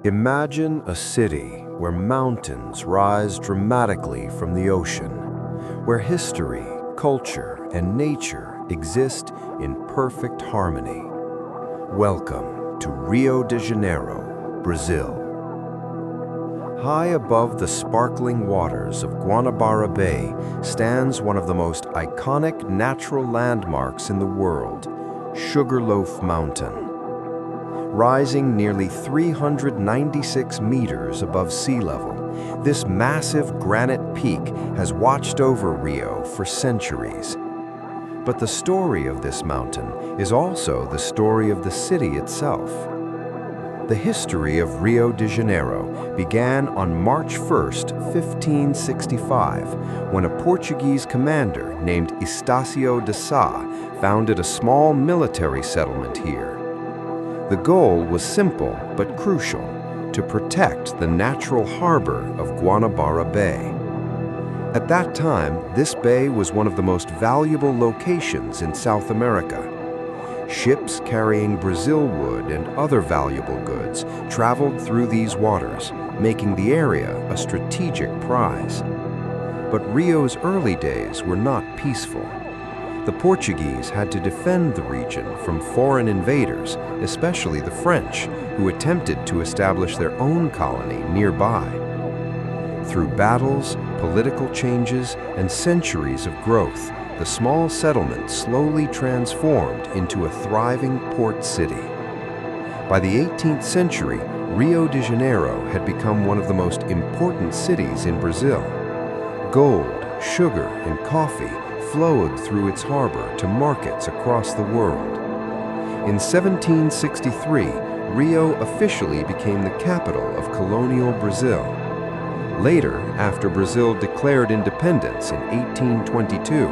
Imagine a city where mountains rise dramatically from the ocean, where history, culture, and nature exist in perfect harmony. Welcome to Rio de Janeiro, Brazil. High above the sparkling waters of Guanabara Bay stands one of the most iconic natural landmarks in the world, Sugarloaf Mountain. Rising nearly 396 meters above sea level, this massive granite peak has watched over Rio for centuries. But the story of this mountain is also the story of the city itself. The history of Rio de Janeiro began on March 1st, 1565, when a Portuguese commander named Estácio de Sá founded a small military settlement here. The goal was simple but crucial: to protect the natural harbor of Guanabara Bay. At that time, this bay was one of the most valuable locations in South America. Ships carrying Brazil wood and other valuable goods traveled through these waters, making the area a strategic prize. But Rio's early days were not peaceful. The Portuguese had to defend the region from foreign invaders, especially the French, who attempted to establish their own colony nearby. Through battles, political changes, and centuries of growth, the small settlement slowly transformed into a thriving port city. By the 18th century, Rio de Janeiro had become one of the most important cities in Brazil. Gold, sugar, and coffee flowed through its harbor to markets across the world. In 1763, Rio officially became the capital of colonial Brazil. Later, after Brazil declared independence in 1822,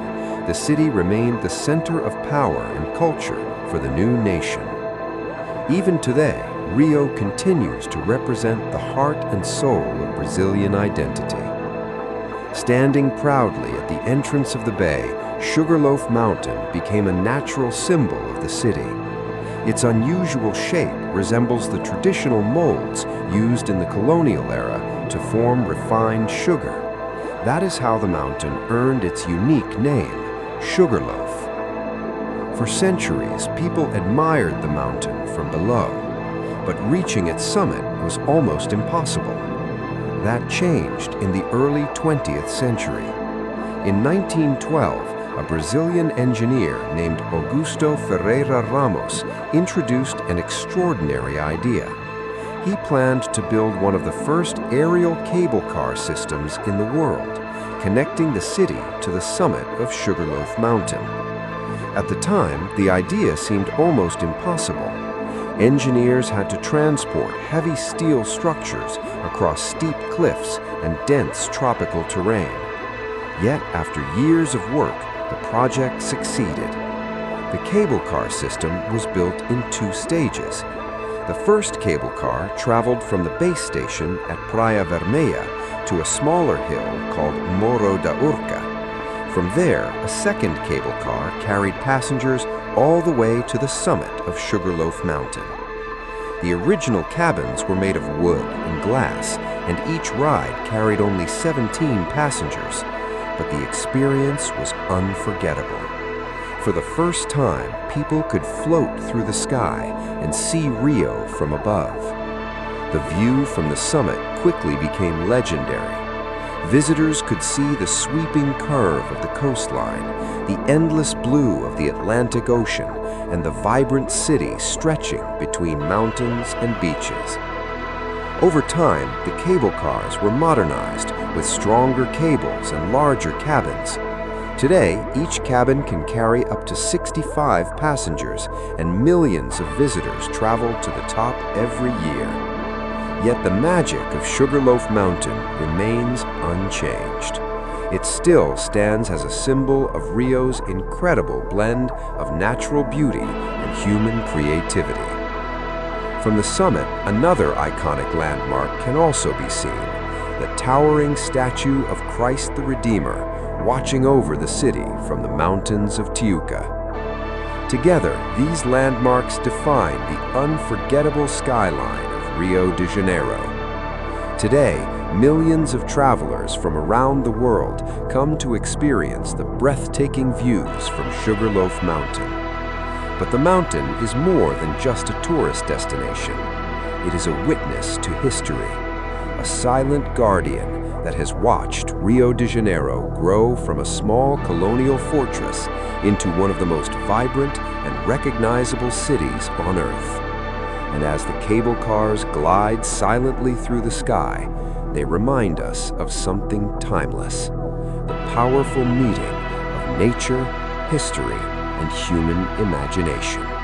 the city remained the center of power and culture for the new nation. Even today, Rio continues to represent the heart and soul of Brazilian identity. Standing proudly at the entrance of the bay, Sugarloaf Mountain became a natural symbol of the city. Its unusual shape resembles the traditional molds used in the colonial era to form refined sugar. That is how the mountain earned its unique name, Sugarloaf. For centuries, people admired the mountain from below, but reaching its summit was almost impossible. That changed in the early 20th century. In 1912, a Brazilian engineer named Augusto Ferreira Ramos introduced an extraordinary idea. He planned to build one of the first aerial cable car systems in the world, connecting the city to the summit of Sugarloaf Mountain. At the time, the idea seemed almost impossible. Engineers had to transport heavy steel structures across steep cliffs and dense tropical terrain. Yet, after years of work, the project succeeded. The cable car system was built in 2 stages. The first cable car traveled from the base station at Praia Vermelha to a smaller hill called Morro da Urca. From there, a second cable car carried passengers all the way to the summit of Sugarloaf Mountain. The original cabins were made of wood and glass, and each ride carried only 17 passengers, but the experience was unforgettable. For the first time, people could float through the sky and see Rio from above. The view from the summit quickly became legendary. Visitors could see the sweeping curve of the coastline, the endless blue of the Atlantic Ocean, and the vibrant city stretching between mountains and beaches. Over time, the cable cars were modernized with stronger cables and larger cabins. Today, each cabin can carry up to 65 passengers, and millions of visitors travel to the top every year. Yet the magic of Sugarloaf Mountain remains unchanged. It still stands as a symbol of Rio's incredible blend of natural beauty and human creativity. From the summit, another iconic landmark can also be seen, the towering statue of Christ the Redeemer, watching over the city from the mountains of Tijuca. Together, these landmarks define the unforgettable skyline of Rio de Janeiro. Today, millions of travelers from around the world come to experience the breathtaking views from Sugarloaf Mountain. But the mountain is more than just a tourist destination. It is a witness to history, a silent guardian that has watched Rio de Janeiro grow from a small colonial fortress into one of the most vibrant and recognizable cities on Earth. And as the cable cars glide silently through the sky, they remind us of something timeless, the powerful meeting of nature, history, and human imagination.